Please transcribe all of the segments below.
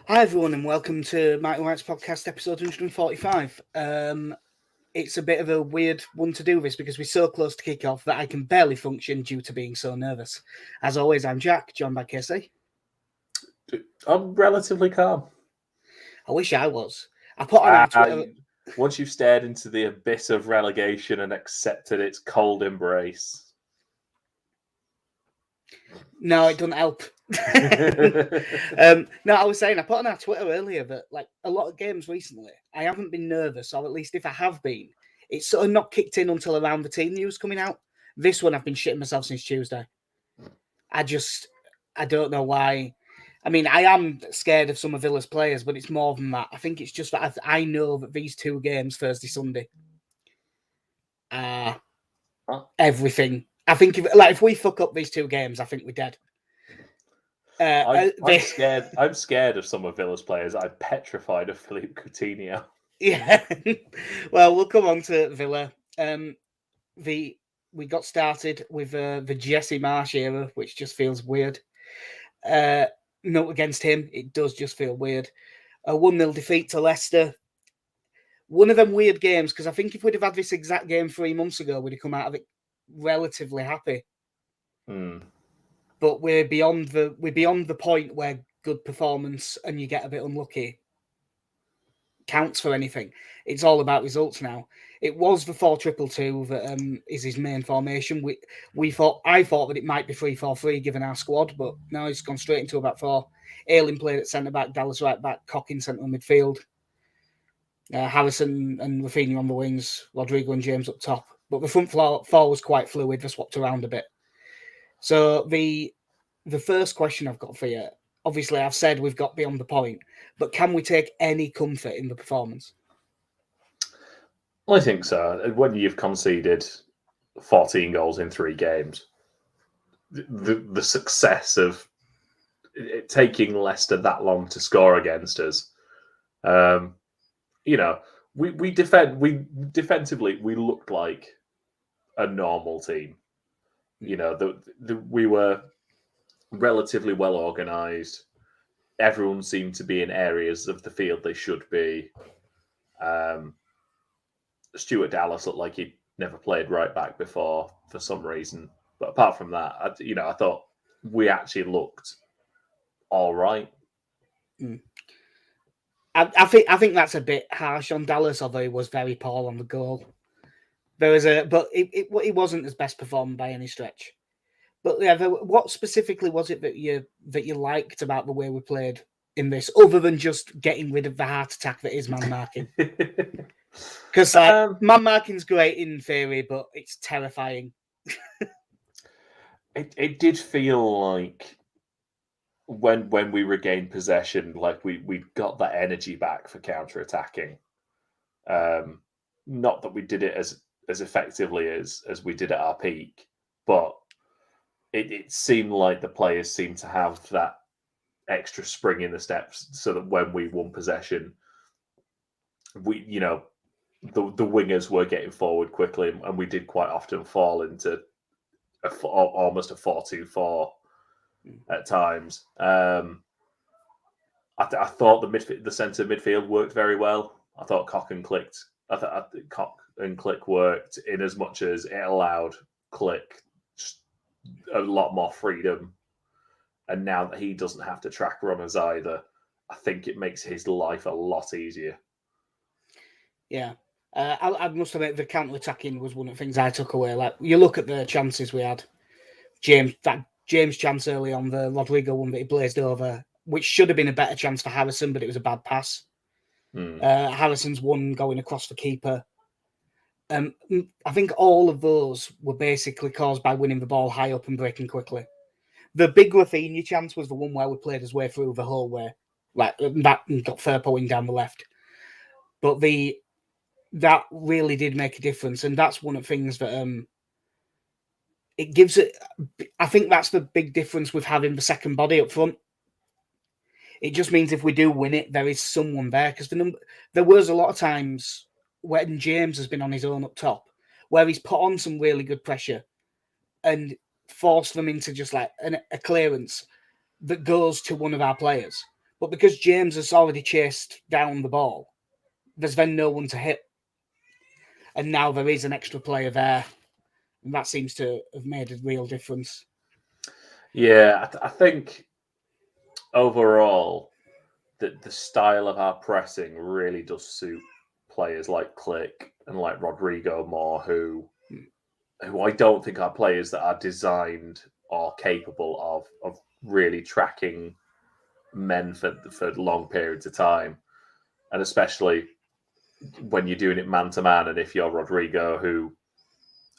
Hi everyone and welcome to Mighty White's podcast episode 145. It's a bit of a weird one to do this because we're so close to kick off that I can barely function due to being so nervous. As always, I'm Jack, joined by Casey. I'm relatively calm. I wish I was. I put on our Twitter. Once you've stared into the abyss of relegation and accepted its cold embrace. No, it doesn't help. No, I was saying, I put on our Twitter earlier that like a lot of games recently, I haven't been nervous, or at least if I have been, it's sort of not kicked in until around the team news coming out. This one, I've been shitting myself since Tuesday. I don't know why. I mean, I am scared of some of Villa's players, but it's more than that. I think it's just that I know that these two games, Thursday, Sunday, are everything. I think if we fuck up these two games, I think we're dead. I'm scared. I'm scared of some of Villa's players. I'm petrified of Philippe Coutinho. Yeah. Well, we'll come on to Villa. We got started with the Jesse Marsh era, which just feels weird. Note against him, it does just feel weird. A 1-0 defeat to Leicester. One of them weird games, because I think if we'd have had this exact game 3 months ago, we'd have come out of it relatively happy. But we're beyond the point where good performance and you get a bit unlucky counts for anything. It's all about results now. It was the 4-2-2 that is his main formation. I thought that it might be 3-4-3 given our squad, but now he's gone straight into a back four. Ayling played at centre back, Dallas right back, Cock in centre midfield, Harrison and Rafinha on the wings, Rodrigo and James up top. But the front four was quite fluid. They swapped around a bit. So the first question I've got for you, obviously I've said we've got beyond the point, but can we take any comfort in the performance? I think so. When you've conceded 14 goals in 3 games, the success of it taking Leicester that long to score against us, we defensively we looked like a normal team. We were relatively well organised. Everyone seemed to be in areas of the field they should be. Stuart Dallas looked like he'd never played right back before for some reason. But apart from that, I thought we actually looked all right. I think that's a bit harsh on Dallas, although he was very poor on the goal. But it wasn't his best performance by any stretch. But yeah, what specifically was it that you liked about the way we played in this, other than just getting rid of the heart attack that is man marking? Because man marking's great in theory, but it's terrifying. It did feel like when we regained possession, like we got that energy back for counter attacking. Not that we did it as effectively as we did at our peak, but it seemed like the players seemed to have that extra spring in the steps, so that when we won possession, the wingers were getting forward quickly, and we did quite often fall into almost a 4-2-4 at times. I thought the centre midfield worked very well. I thought Cock and Click worked in as much as it allowed Click just a lot more freedom. And now that he doesn't have to track runners either, I think it makes his life a lot easier. Yeah. I must admit, the counter-attacking was one of the things I took away. Like, you look at the chances we had. James chance early on, the Rodrigo one that he blazed over, which should have been a better chance for Harrison, but it was a bad pass. Harrison's one going across the keeper. I think all of those were basically caused by winning the ball high up and breaking quickly. The big Rafinha chance was the one where we played his way through the whole way, like that, and got Firpo in down the left. But that really did make a difference, and that's one of the things that it gives it. I think that's the big difference with having the second body up front. It just means if we do win it, there is someone there, because there was a lot of times when James has been on his own up top, where he's put on some really good pressure and forced them into just like a clearance that goes to one of our players. But because James has already chased down the ball, there's then no one to hit. And now there is an extra player there. And that seems to have made a real difference. Yeah, I think overall, the style of our pressing really does suit players like Click and like Rodrigo more, who I don't think are players that are designed or capable of really tracking men for long periods of time, and especially when you're doing it man to man, and if you're Rodrigo, who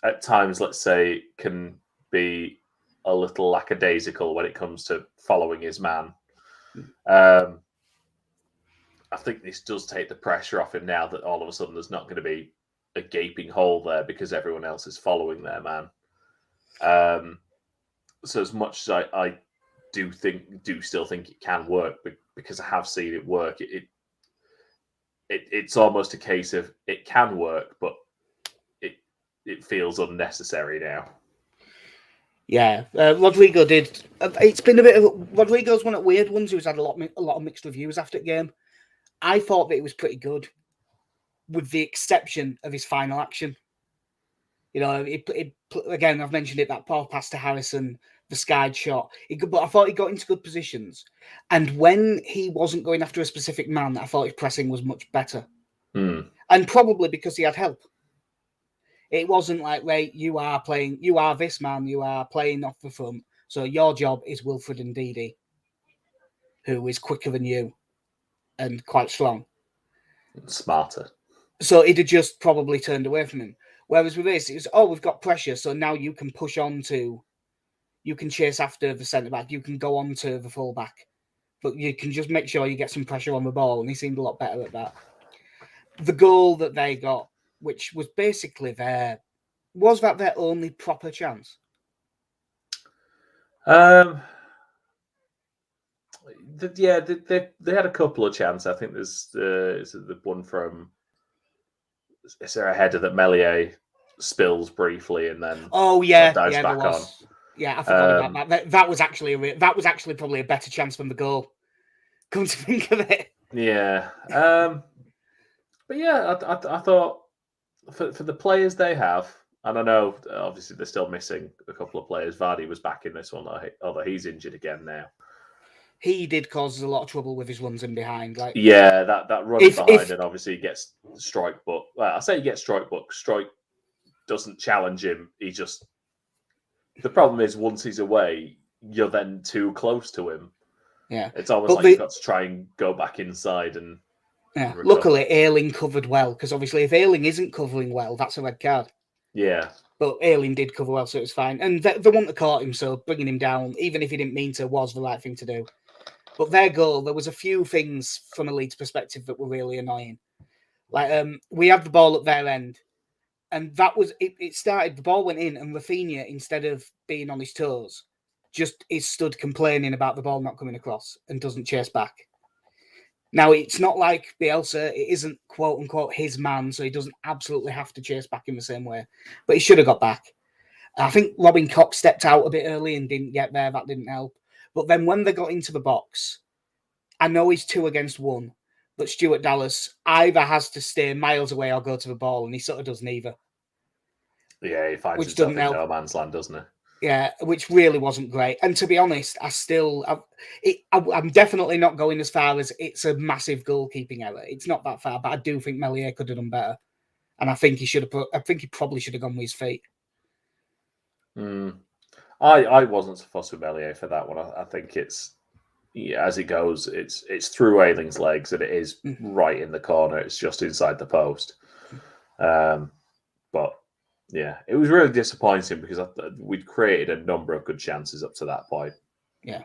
at times, let's say, can be a little lackadaisical when it comes to following his man. I think this does take the pressure off him now that all of a sudden there's not going to be a gaping hole there because everyone else is following their man. So as much as I do still think it can work, because I have seen it work, it's almost a case of it can work, but it feels unnecessary now. Yeah, Rodrigo did. It's been a bit of Rodrigo's one of the weird ones who's had a lot of mixed reviews after the game. I thought that it was pretty good, with the exception of his final action. You know, again, I've mentioned it, that ball pass to Harrison, the skied shot. But I thought he got into good positions. And when he wasn't going after a specific man, I thought his pressing was much better. And probably because he had help. It wasn't like, right, you are this man, you are playing off the front. So your job is Wilfred Ndidi, who is quicker than you and quite strong. Smarter. So he'd have just probably turned away from him. Whereas with this, it was, we've got pressure, so now you can push on to, you can chase after the centre-back, you can go on to the full-back, but you can just make sure you get some pressure on the ball, and he seemed a lot better at that. The goal that they got, which was basically was that their only proper chance? They had a couple of chances. I think there's the one from, is there a header that Meslier spills briefly and then dives back on? Yeah, I forgot about that. That was actually probably a better chance than the goal. Come to think of it. Yeah. But yeah, I thought for the players they have, and I know obviously they're still missing a couple of players. Vardy was back in this one, although he's injured again now. He did cause us a lot of trouble with his runs in behind. Like, yeah, that run behind, and obviously he gets strike, but I say he gets strike, but strike doesn't challenge him. He just, the problem is once he's away, you're then too close to him. Yeah, it's almost like you've got to try and go back inside and. Yeah, luckily Ayling covered well, because obviously if Ayling isn't covering well, that's a red card. Yeah. But Ayling did cover well, so it was fine. And the one that caught him, so bringing him down, even if he didn't mean to, was the right thing to do. But their goal, there was a few things from a Leeds perspective that were really annoying. Like, we had the ball at their end, and that was, it started, the ball went in, and Rafinha, instead of being on his toes, just is stood complaining about the ball not coming across and doesn't chase back. Now, it's not like Bielsa, it isn't quote-unquote his man, so he doesn't absolutely have to chase back in the same way. But he should have got back. I think Robin Cox stepped out a bit early and didn't get there. That didn't help. But then when they got into the box, I know he's 2 against 1, but Stuart Dallas either has to stay miles away or go to the ball, and he sort of does neither. Yeah, he finds himself in no man's land, doesn't he? Yeah, which really wasn't great. And to be honest, I'm definitely not going as far as it's a massive goalkeeping error. It's not that far, but I do think Meslier could have done better. And I think he probably should have gone with his feet. I wasn't so fussed with Meslier for that one. I think it's, as it goes, it's through Ayling's legs and it is right in the corner. It's just inside the post. But yeah, it was really disappointing because we'd created a number of good chances up to that point. Yeah.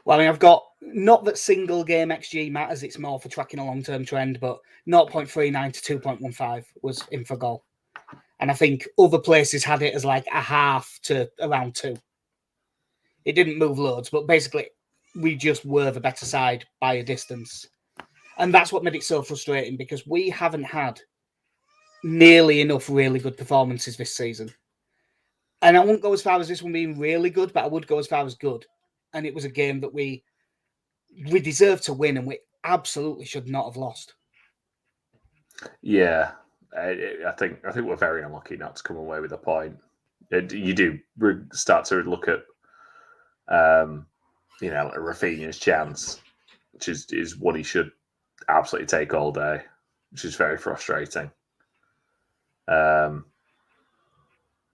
Well, I mean, I've got, not that single game XG matters, it's more for tracking a long-term trend, but 0.39 to 2.15 was in for goal. And I think other places had it as like a half to around 2. It didn't move loads, but basically we just were the better side by a distance. And that's what made it so frustrating, because we haven't had nearly enough really good performances this season. And I wouldn't go as far as this one being really good, but I would go as far as good. And it was a game that we we deserve to win, and we absolutely should not have lost. Yeah, I think we're very unlucky not to come away with a point. You do start to look at, Rafinha's chance, which is what he should absolutely take all day, which is very frustrating. No,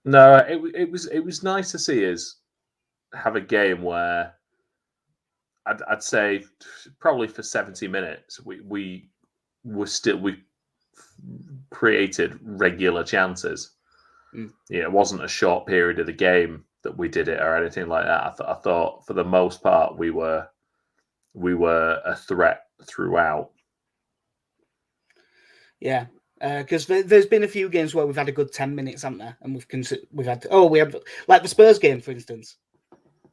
it was nice to see us have a game where I'd say probably for 70 minutes we created regular chances. Yeah, it wasn't a short period of the game that we did it or anything like that. I thought for the most part we were a threat throughout. Yeah, because there's been a few games where we've had a good 10 minutes, haven't there? And we had like the Spurs game, for instance.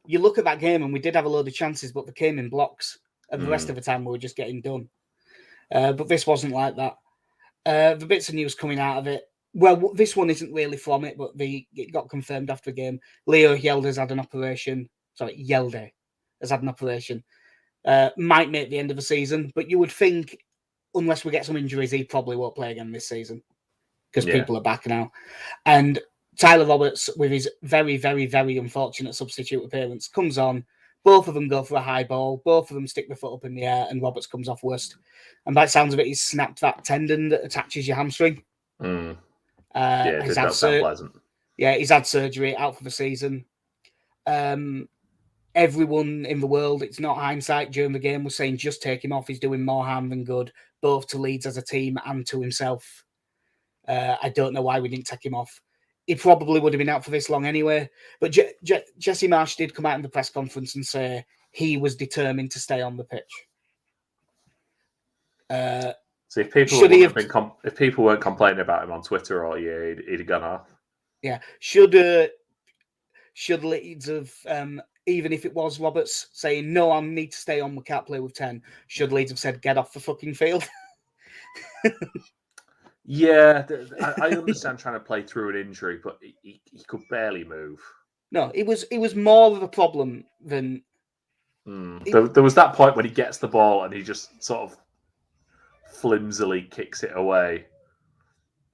You look at that game and we did have a load of chances, but they came in blocks, and the rest of the time we were just getting done. But this wasn't like that. The bits of news coming out of it. Well, this one isn't really from it, but it got confirmed after the game. Leo Yelder's had an operation. Sorry, Yelde has had an operation. Might make the end of the season, but you would think, unless we get some injuries, he probably won't play again this season because people are back now. And Tyler Roberts, with his very, very, very unfortunate substitute appearance, comes on. Both of them go for a high ball. Both of them stick the foot up in the air, and Roberts comes off worst. And by the sounds of it, he's snapped that tendon that attaches your hamstring. It does not sound pleasant. Yeah, he's had surgery, out for the season. Everyone in the world, it's not hindsight, during the game was saying just take him off. He's doing more harm than good, both to Leeds as a team and to himself. I don't know why we didn't take him off. He probably would have been out for this long anyway. But Jesse Marsch did come out in the press conference and say he was determined to stay on the pitch. So if people weren't complaining about him on Twitter all year, he'd have gone off. Yeah. Should Leeds have, even if it was Roberts saying, no, I need to stay on, we can't play with 10, should Leeds have said, get off the fucking field? Yeah, I understand trying to play through an injury, but he could barely move. No, it was more of a problem than... There was that point when he gets the ball and he just sort of flimsily kicks it away.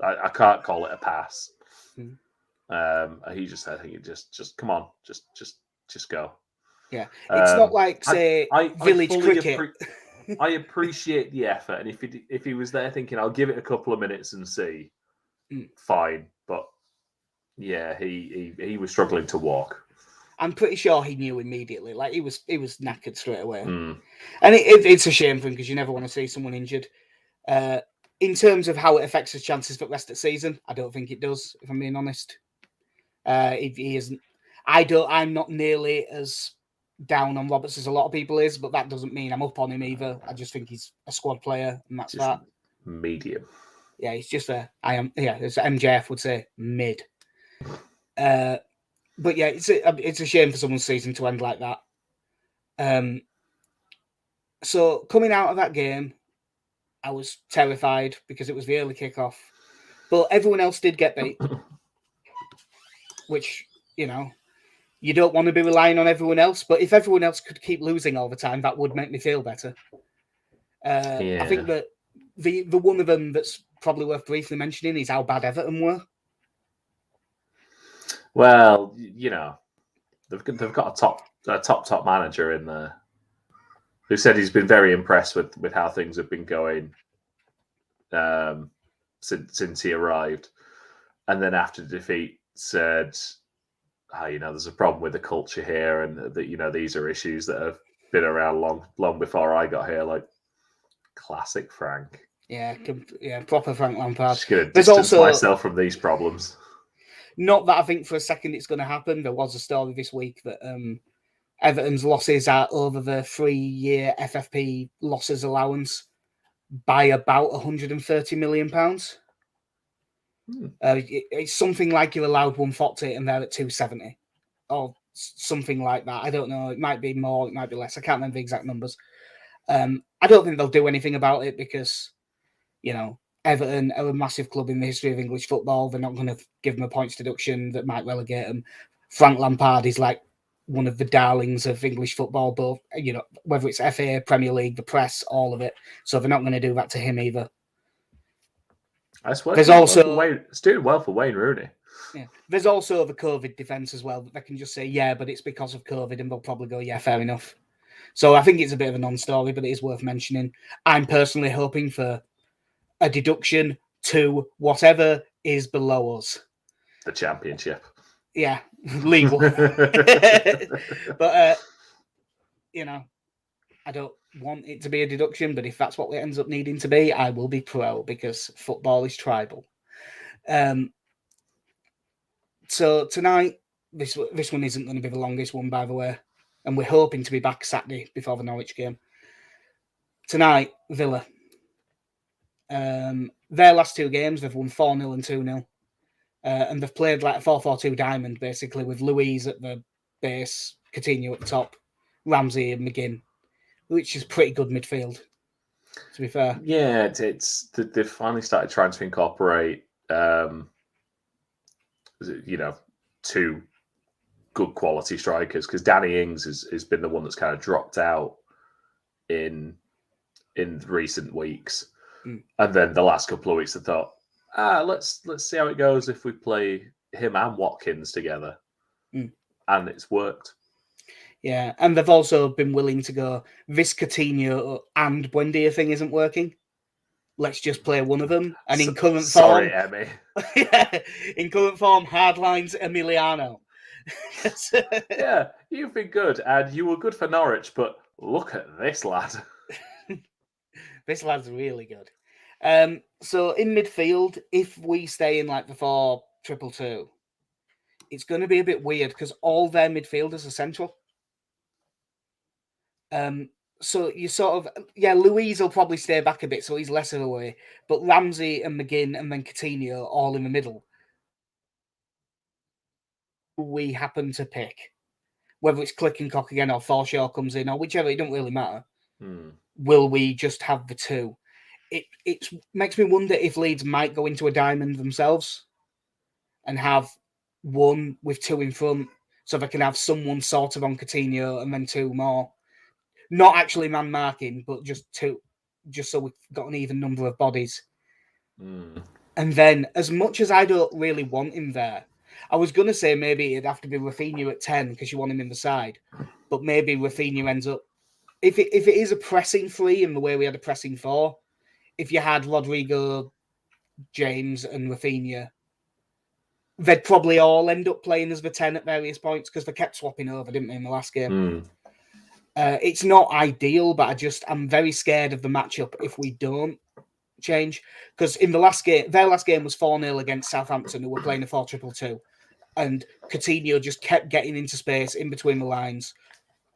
I can't call it a pass. He just, I think it just come on, just go. Yeah, it's not like say village cricket. I appreciate the effort, and if he was there thinking I'll give it a couple of minutes and see, fine. But yeah, he was struggling to walk. I'm pretty sure he knew immediately. Like he was knackered straight away, and it's a shame for him because you never want to see someone injured. In terms of how it affects his chances for the rest of the season, I don't think it does. If I'm being honest, he isn't. I'm not nearly as down on Roberts as a lot of people is, but that doesn't mean I'm up on him either. I just think he's a squad player, and that's just that. Medium. Yeah, he's just as MJF would say, mid. But yeah, it's a shame for someone's season to end like that. So coming out of that game, I was terrified because it was the early kickoff, but everyone else did get beat, which, you don't want to be relying on everyone else, but if everyone else could keep losing all the time, that would make me feel better. I think that the one of them that's probably worth briefly mentioning is how bad Everton were. Well, they've got a top manager in there who said he's been very impressed with how things have been going since he arrived, and then after the defeat said, there's a problem with the culture here, and that these are issues that have been around long before I got here. Like classic Frank. Yeah, proper Frank Lampard. Just going to distance myself from these problems. Not that I think for a second it's going to happen. There was a story this week that Everton's losses are over the 3-year FFP losses allowance by about £130 million. It's something like you're allowed 140 and they're at 270 or something like that. I don't know. It might be more, it might be less. I can't remember the exact numbers. I don't think they'll do anything about it because, Everton are a massive club in the history of English football. They're not going to give them a points deduction that might relegate them. Frank Lampard is like one of the darlings of English football, both, you know, whether it's FA, Premier League, the press, all of it. So they're not going to do that to him either. There's also it's doing well for Wayne Rooney. Yeah, there's also the COVID defence as well that they can just say, yeah, but it's because of COVID, and they'll probably go, yeah, fair enough. So I think it's a bit of a non-story, but it is worth mentioning. I'm personally hoping for a deduction to whatever is below us. The Championship. Yeah, League One. But, you know, I don't want it to be a deduction, but if that's what it ends up needing to be, I will be pro, because football is tribal. So tonight, this one isn't going to be the longest one, by the way, and we're hoping to be back Saturday before the Norwich game. Tonight, Villa. Their last two games, they've won 4-0 and 2-0. And they've played like a 4-4-2 diamond, basically, with Louise at the base, Coutinho at the top, Ramsey and McGinn, which is pretty good midfield, to be fair. Yeah, they've finally started trying to incorporate, two good quality strikers, because Danny Ings has been the one that's kind of dropped out in recent weeks. And then the last couple of weeks I thought, let's see how it goes if we play him and Watkins together. And it's worked. Yeah, and they've also been willing to go, this Coutinho and Buendia thing isn't working. Let's just play one of them. And in current form... Sorry, Emmy. Yeah, in current form, hardlines Emiliano. Yeah, you've been good, and you were good for Norwich, but look at this lad. This lad's really good. So in midfield, if we stay in like the 4-2-2, it's going to be a bit weird because all their midfielders are central. So you sort of, Louise will probably stay back a bit, so he's less of a way. But Ramsey and McGinn and then Coutinho all in the middle. We happen to pick, whether it's Click and Cock again or Forshaw comes in or whichever, it don't really matter. Will we just have the two? It makes me wonder if Leeds might go into a diamond themselves and have one with two in front, so they can have someone sort of on Coutinho and then two more. Not actually man marking, but just two, just so we've got an even number of bodies. And then, as much as I don't really want him there, I was going to say maybe it'd have to be Rafinha at 10 because you want him in the side. But maybe Rafinha ends up... If it is a pressing 3 in the way we had a pressing 4, if you had Rodrigo, James and Rafinha, they'd probably all end up playing as the 10 at various points because they kept swapping over, didn't they, in the last game? It's not ideal, but I'm very scared of the matchup if we don't change. Because in the last game, their last game was 4-0 against Southampton, who were playing a 4-2-2. And Coutinho just kept getting into space in between the lines,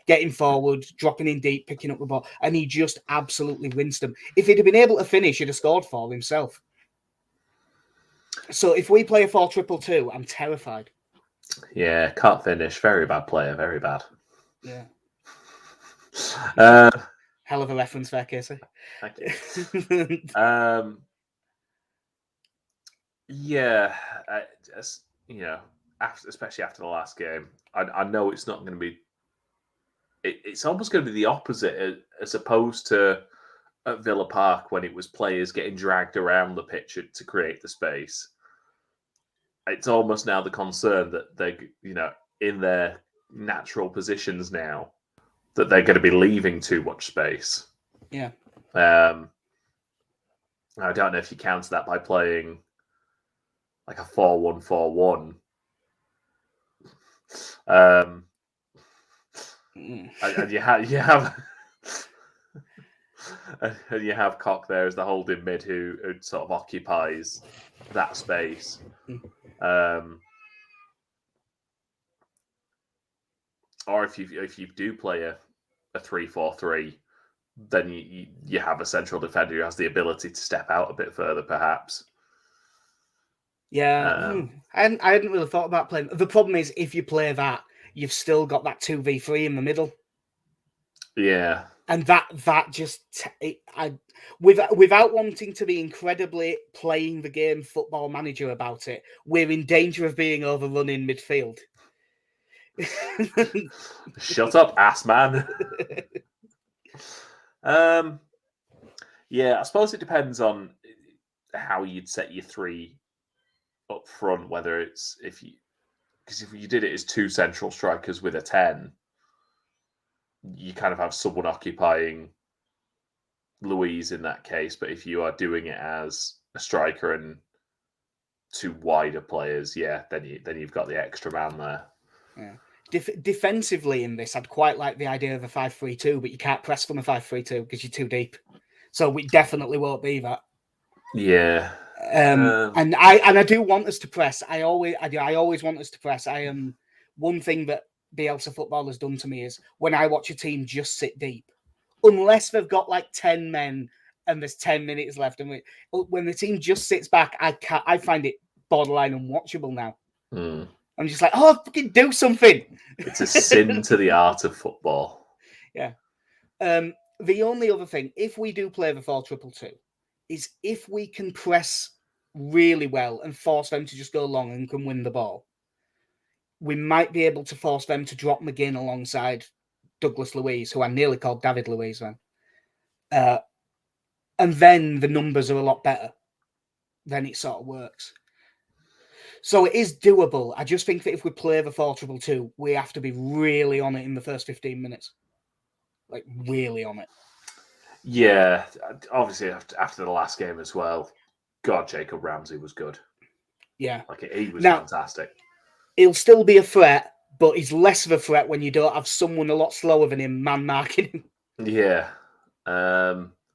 getting forward, dropping in deep, picking up the ball. And he just absolutely rinsed them. If he'd have been able to finish, he'd have scored for himself. So if we play a 4-2-2, I'm terrified. Yeah, can't finish. Very bad player. Very bad. Yeah. Hell of a reference there, Casey. Thank you. Especially after the last game, I know it's not going to be. It's almost going to be the opposite, as opposed to at Villa Park when it was players getting dragged around the pitch to create the space. It's almost now the concern that they, in their natural positions now, that they're going to be leaving too much space. Yeah. I don't know if you counter that by playing like a 4-1-4-1. And you have Koch there as the holding mid who sort of occupies that space. Or if you do play a 3-4-3, then you have a central defender who has the ability to step out a bit further, perhaps. Yeah, I hadn't really thought about playing. The problem is, if you play that, you've still got that 2v3 in the middle. Yeah, and that just without wanting to be incredibly playing the game football manager about it, we're in danger of being overrun in midfield. Shut up, ass man. Yeah, I suppose it depends on how you'd set your three up front. Whether it's if you did it as two central strikers with a 10, you kind of have someone occupying Louise in that case. But if you are doing it as a striker and two wider players, yeah, then you've got the extra man there. Yeah. Defensively in this, I'd quite like the idea of a 5-3-2, but you can't press from a 5-3-2 because you're too deep. So we definitely won't be that. Yeah. And I do want us to press. I always want us to press. One thing that Bielsa football has done to me is when I watch a team just sit deep, unless they've got like 10 men and there's 10 minutes left, and when the team just sits back, I find it borderline unwatchable now. I'm just like, oh, fucking do something. It's a sin to the art of football. Yeah. The only other thing, if we do play the 4-2-2, is if we can press really well and force them to just go long and can win the ball, we might be able to force them to drop McGinn alongside Douglas Luiz, who I nearly called David Luiz then. And then the numbers are a lot better. Then it sort of works. So it is doable. I just think that if we play the 4-2-2, we have to be really on it in the first 15 minutes. Like, really on it. Yeah, obviously after the last game as well. God, Jacob Ramsey was good. Yeah. Like, he was fantastic. He'll still be a threat, but he's less of a threat when you don't have someone a lot slower than him man-marking him. Yeah.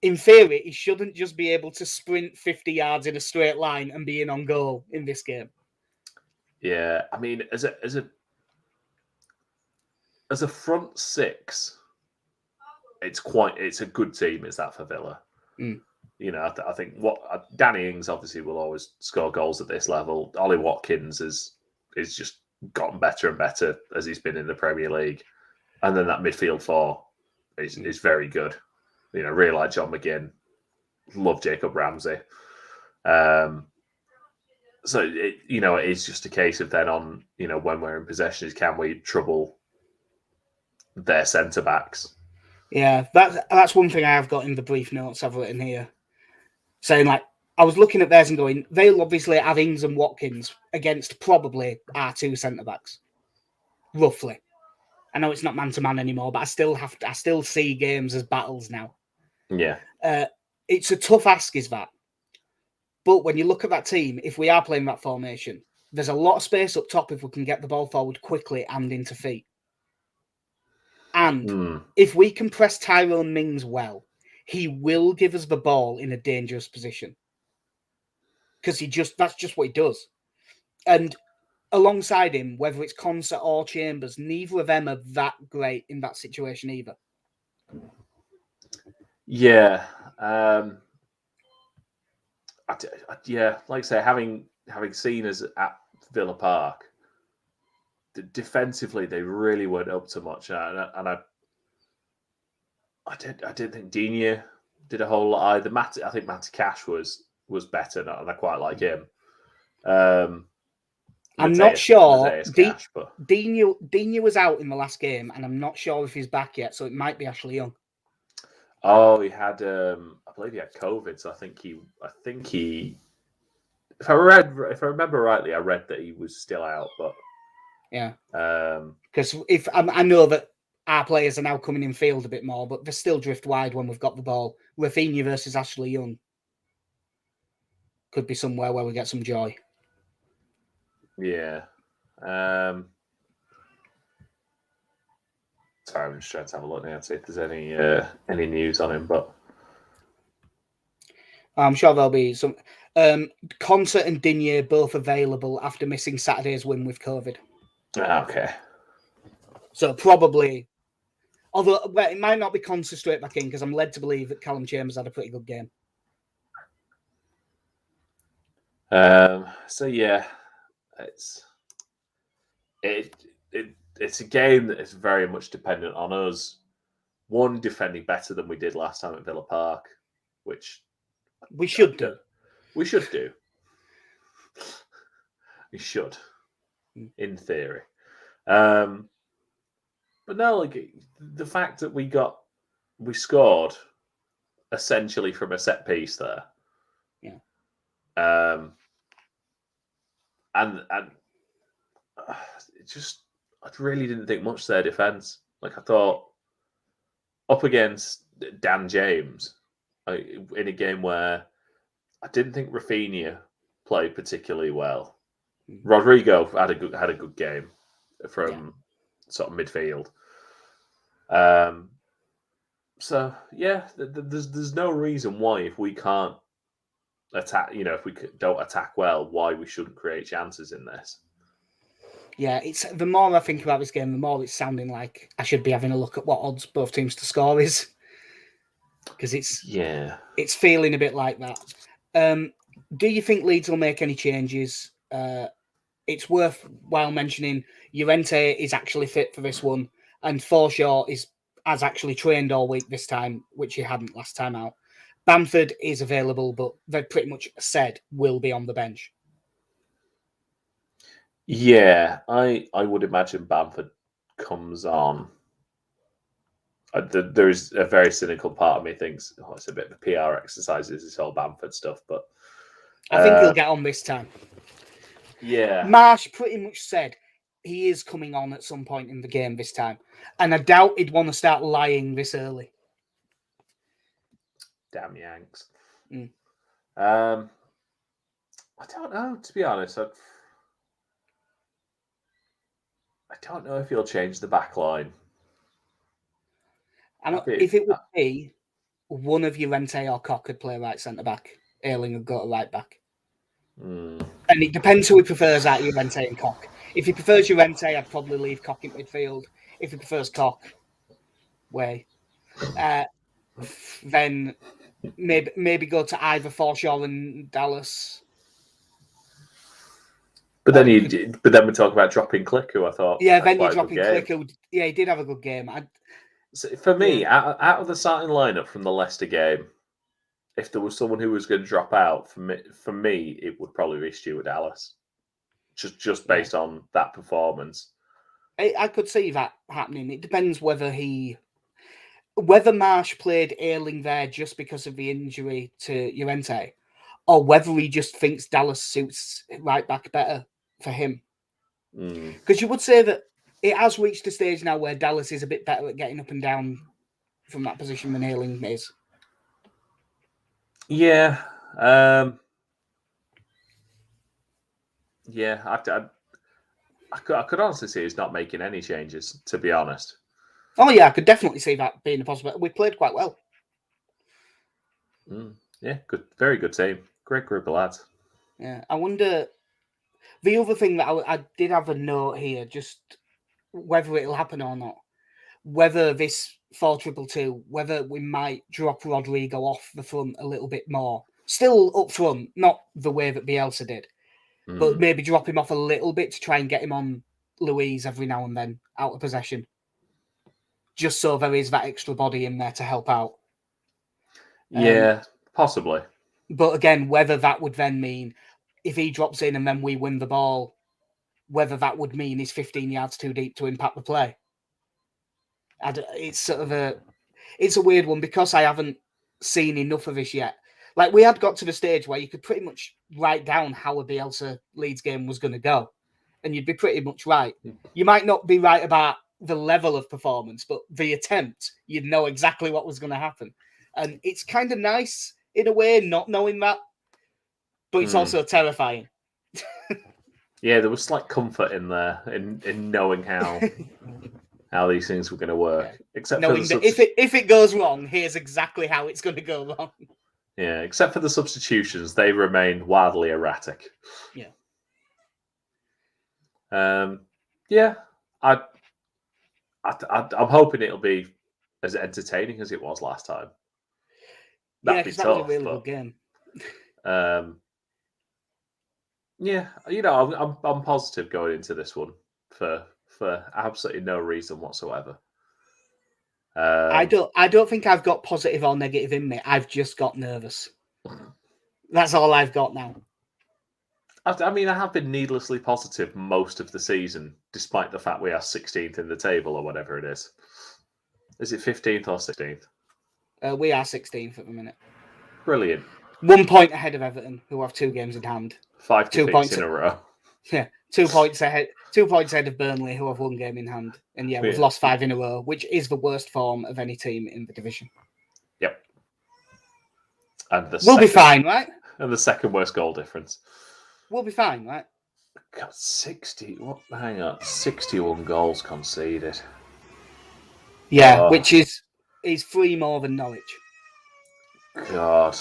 In theory, he shouldn't just be able to sprint 50 yards in a straight line and be in on goal in this game. Yeah, I mean, as a front six, it's a good team. Is that for Villa? You know, I think Danny Ings obviously will always score goals at this level. Ollie Watkins is just gotten better and better as he's been in the Premier League, and then that midfield four is very good. You know, really like John McGinn, love Jacob Ramsey. So it is just a case of then on, when we're in possession, is can we trouble their centre backs? Yeah, that's one thing I have got in the brief notes I've written here, saying like I was looking at theirs and going, they'll obviously have Ings and Watkins against probably our two centre backs, roughly. I know it's not man to man anymore, but I still see games as battles now. Yeah, it's a tough ask, is that? But when you look at that team, if we are playing that formation, there's a lot of space up top if we can get the ball forward quickly and into feet. And if we can press Tyrone Mings well, he will give us the ball in a dangerous position. Because that's just what he does. And alongside him, whether it's Concert or Chambers, neither of them are that great in that situation either. Yeah. Like I say, having seen us at Villa Park, defensively they really weren't up to much, and I didn't think Digne did a whole lot either. I think Matty Cash was better, and I quite like him. I'm not sure. Cash, but Digne was out in the last game, and I'm not sure if he's back yet, so it might be Ashley Young. Oh, he had. I believe he had COVID, so I think he. If I remember rightly, I read that he was still out, but yeah. Because if I know that our players are now coming in field a bit more, but they still drift wide when we've got the ball. Rafinha versus Ashley Young could be somewhere where we get some joy. Yeah. Sorry, I'm just trying to have a look now to see if there's any news on him, but I'm sure there'll be some. Concert and Digne both available after missing Saturday's win with COVID. Okay. So probably, although it might not be Concert straight back in because I'm led to believe that Callum Chambers had a pretty good game. So yeah, it's a game that is very much dependent on us. One, defending better than we did last time at Villa Park, which we should do. We should do. We should, in theory. But no, like the fact that we scored essentially from a set piece there. Yeah. And it just I really didn't think much of their defense. Like I thought up against Dan James in a game where I didn't think Rafinha played particularly well. Rodrigo had a good game from sort of midfield. So yeah, there's no reason why if we can't attack, if we don't attack well, why we shouldn't create chances in this. Yeah, it's the more I think about this game, the more it's sounding like I should be having a look at what odds both teams to score is, because it's feeling a bit like that. Do you think Leeds will make any changes? It's worthwhile mentioning Llorente is actually fit for this one, and Forshaw has actually trained all week this time, which he hadn't last time out. Bamford is available, but they've pretty much said will be on the bench. Yeah, I would imagine Bamford comes on. There is a very cynical part of me thinks it's a bit of a PR exercise, this whole Bamford stuff, but I think he'll get on this time. Yeah, Marsh pretty much said he is coming on at some point in the game this time, and I doubt he'd want to start lying this early. Damn Yanks. I don't know, to be honest. I don't know if he'll change the back line. If it would be one of Llorente or Koch could play right centre back, Ayling would go to right back. And it depends who he prefers out Llorente and Koch. If he prefers Llorente, I'd probably leave Koch in midfield. If he prefers Koch, then maybe go to either Forshaw and Dallas. But then we talk about dropping Click, who I thought then you're dropping Click. He did have a good game. So for me, out of the starting lineup from the Leicester game, if there was someone who was going to drop out, for me, it would probably be Stuart Dallas, just based on that performance. I could see that happening. It depends whether Marsh played Ayling there just because of the injury to Llorente, or whether he just thinks Dallas suits right back better for him. Because you would say that it has reached a stage now where Dallas is a bit better at getting up and down from that position than Ayling is. Yeah. I could honestly see he's not making any changes, to be honest. Oh, yeah, I could definitely see that being a possibility. We played quite well. Yeah, good, very good team. Great group of lads. Yeah, I wonder... The other thing that I did have a note here, just whether it'll happen or not, whether this 4-2-2, whether we might drop Rodrigo off the front a little bit more. Still up front, not the way that Bielsa did, but maybe drop him off a little bit to try and get him on Luiz every now and then out of possession. Just so there is that extra body in there to help out. Yeah, possibly. But again, whether that would then mean if he drops in and then we win the ball, whether that would mean he's 15 yards too deep to impact the play. It's sort of it's a weird one because I haven't seen enough of this yet. Like, we had got to the stage where you could pretty much write down how a Bielsa Leeds game was going to go, and you'd be pretty much right. You might not be right about the level of performance, but the attempt, you'd know exactly what was going to happen. And it's kind of nice in a way not knowing that, but it's also terrifying. Yeah, there was slight comfort in there in knowing how these things were going to work. Yeah. Except knowing for that if it goes wrong, here's exactly how it's going to go wrong. Yeah, except for the substitutions, they remain wildly erratic. Yeah. Yeah, I'm hoping it'll be as entertaining as it was last time. That was a really good game. Yeah, I'm positive going into this one for absolutely no reason whatsoever. I don't think I've got positive or negative in me. I've just got nervous. That's all I've got now. I mean, I have been needlessly positive most of the season, despite the fact we are 16th in the table or whatever it is. Is it 15th or 16th? We are 16th at the minute. Brilliant. 1 point ahead of Everton, who have 2 games in hand. 5 2 defeats points in a row. Yeah, 2 points ahead. 2 points ahead of Burnley, who have 1 game in hand. And yeah, we've lost 5 in a row, which is the worst form of any team in the division. Yep. And We'll be fine, right? And the second worst goal difference. We'll be fine, right? God, 60. What? Hang on. 61 goals conceded. Yeah, which is 3 more than Norwich. God.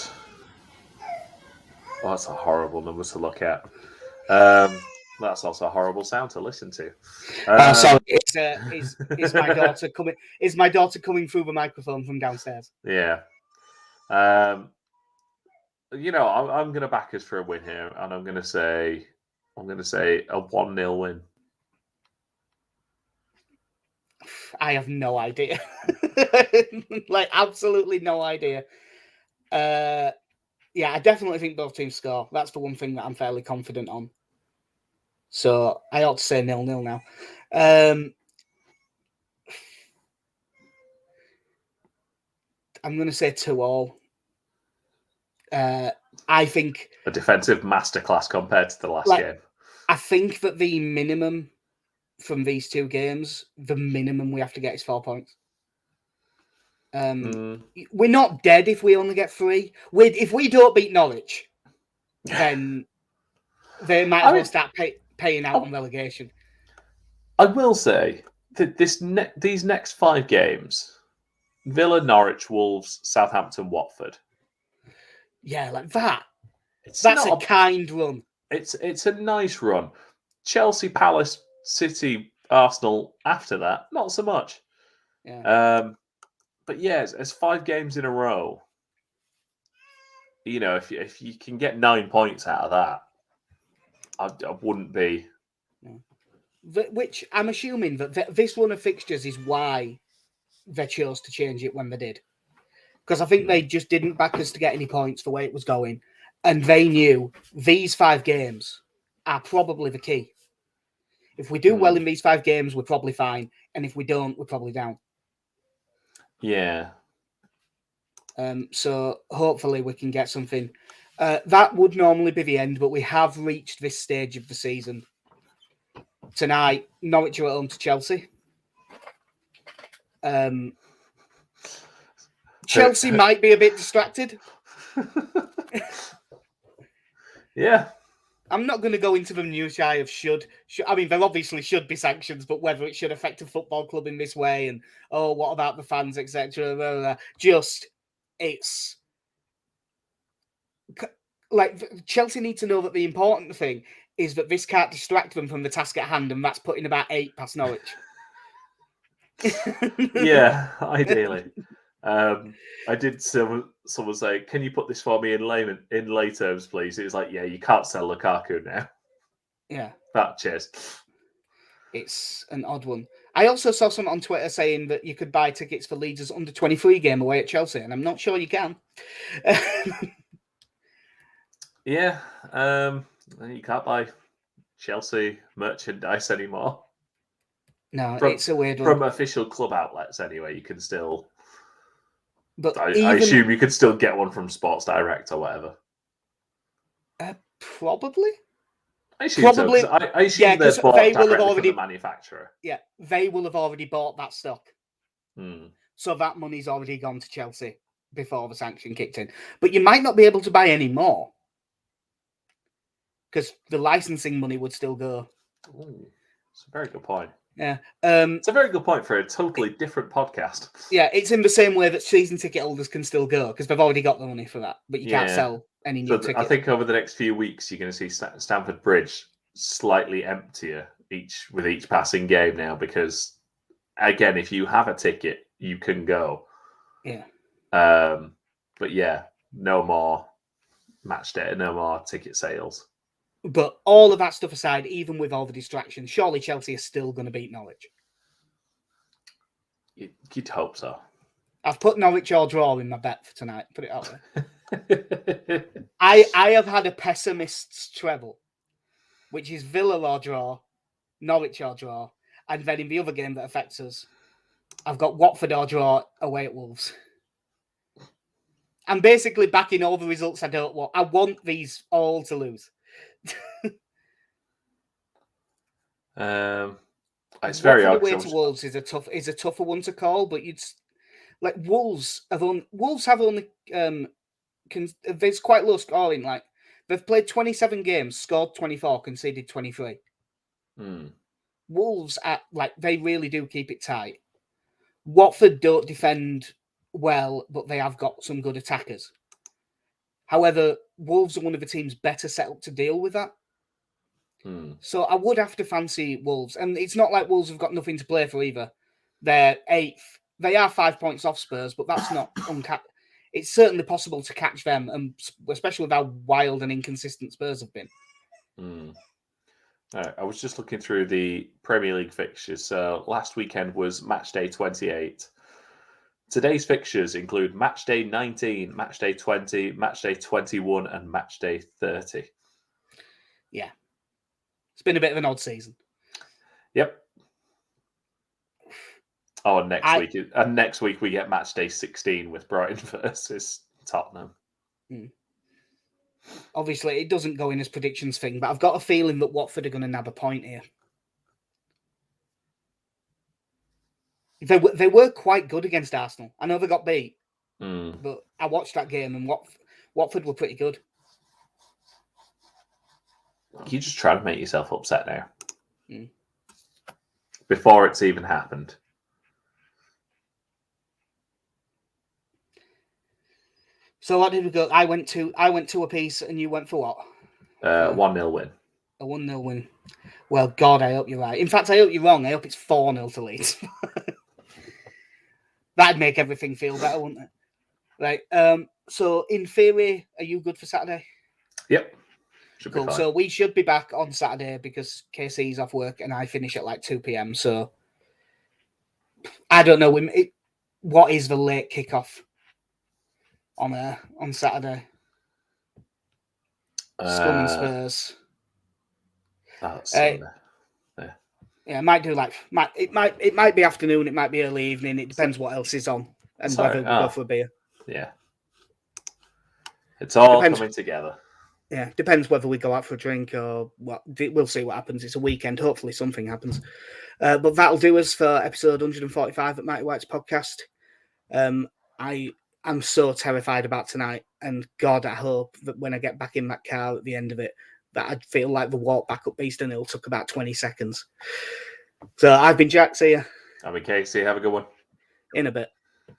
Well, that's a horrible number to look at. That's also a horrible sound to listen to. Sorry, it's my daughter coming. Is my daughter coming through the microphone from downstairs? Yeah. You know, I'm going to back us for a win here, and I'm going to say a 1-0 win. I have no idea. Like, absolutely no idea. Yeah, I definitely think both teams score. That's the one thing that I'm fairly confident on. So I ought to say 0-0 now. I'm going to say 2-2. I think a defensive masterclass compared to the last game. I think that the minimum from these 2 games, the minimum we have to get is 4 points. We're not dead if we only get 3. If we don't beat Norwich, then they might as well start paying out on relegation. I will say that these next 5 games, Villa, Norwich, Wolves, Southampton, Watford. Yeah, like that. That's a kind run. It's a nice run. Chelsea, Palace, City, Arsenal. After that, not so much. Yeah. But yeah, it's 5 games in a row. You know, if you can get 9 points out of that, I wouldn't be. Which I'm assuming that this run of fixtures is why they chose to change it when they did. Because I think they just didn't back us to get any points the way it was going. And they knew these 5 games are probably the key. If we do well in these 5 games, we're probably fine. And if we don't, we're probably down. Yeah. So hopefully we can get something. That would normally be the end, but we have reached this stage of the season. Tonight, Norwich are at home to Chelsea. Chelsea might be a bit distracted. Yeah. I'm not going to go into the minutiae of should. I mean, there obviously should be sanctions, but whether it should affect a football club in this way and, what about the fans, etc. Just, it's... Like, Chelsea need to know that the important thing is that this can't distract them from the task at hand, and that's putting about 8 past Norwich. Yeah, ideally. I did someone say, "Can you put this for me in lay terms, please?" It was like, "Yeah, you can't sell Lukaku now." Yeah. Cheers. It's an odd one. I also saw someone on Twitter saying that you could buy tickets for Leeds' under-23 game away at Chelsea, and I'm not sure you can. Yeah, you can't buy Chelsea merchandise anymore. No, it's a weird one. From official club outlets, anyway, you can still... But I assume you could still get one from Sports Direct or whatever. Probably. I assume probably. So, I assume they're bought directly from the manufacturer. Yeah, they will have already bought that stock. Hmm. So that money's already gone to Chelsea before the sanction kicked in. But you might not be able to buy any more. Because the licensing money would still go. Ooh, it's a very good point. Yeah. It's a very good point for a totally different podcast. Yeah, it's in the same way that season ticket holders can still go because they've already got the money for that, but you can't sell any new tickets. I think over the next few weeks you're going to see Stamford Bridge slightly emptier with each passing game now because, again, if you have a ticket, you can go. Yeah. But yeah, no more match day, no more ticket sales. But all of that stuff aside, even with all the distractions, surely Chelsea is still going to beat Norwich. You'd hope so. I've put Norwich or draw in my bet for tonight. Put it out there. I have had a pessimist's treble. which is Villa or draw, Norwich or draw, and then in the other game that affects us, I've got Watford or draw away at Wolves. I'm basically backing all the results I don't want. I want these all to lose. It's very Watford odd. away to Wolves is a tougher one to call, but you'd like Wolves have only there's quite low scoring. Like they've played 27 games, scored 24, conceded 23. Wolves they really do keep it tight. Watford don't defend well, but they have got some good attackers. However, Wolves are one of the teams better set up to deal with that. So I would have to fancy Wolves. And it's not like Wolves have got nothing to play for either. They're 8th. They are 5 points off Spurs, but that's not It's certainly possible to catch them, and especially with how wild and inconsistent Spurs have been. I was just looking through the Premier League fixtures. So last weekend was match day 28. Today's fixtures include match day 19, match day 20, match day 21, and match day 30. Yeah. It's been a bit of an odd season. Yep. Oh, and next week we get match day 16 with Brighton versus Tottenham. Obviously, it doesn't go in as predictions thing, but I've got a feeling that Watford are going to nab a point here. They were quite good against Arsenal. I know they got beat, but I watched that game and Watford were pretty good. You just try to make yourself upset now. Before it's even happened. So what did we go? I went to a piece and you went for what? 1-0 win. A 1-0 win. Well, God, I hope you're right. In fact, I hope you're wrong. I hope it's 4-0 to Leeds. That'd make everything feel better, wouldn't it? Right. So in theory, are you good for Saturday? Yep. Should cool. Be fine. So we should be back on Saturday because KC's off work and I finish at like 2 p.m. So I don't know. What is the late kickoff on Saturday? Scum and Spurs. That's Sunday. Yeah, it might do it might be afternoon, it might be early evening. It depends what else is on and whether we go for a beer. Yeah. It's all coming together. Yeah, depends whether we go out for a drink or what. We'll see what happens. It's a weekend. Hopefully something happens. But that'll do us for episode 145 at Mighty White's podcast. I'm so terrified about tonight. And God, I hope that when I get back in that car at the end of it, that I'd feel like the walk back up Eastern Hill took about 20 seconds. So I've been Jack. See ya. I've been Casey. Have a good one. In a bit.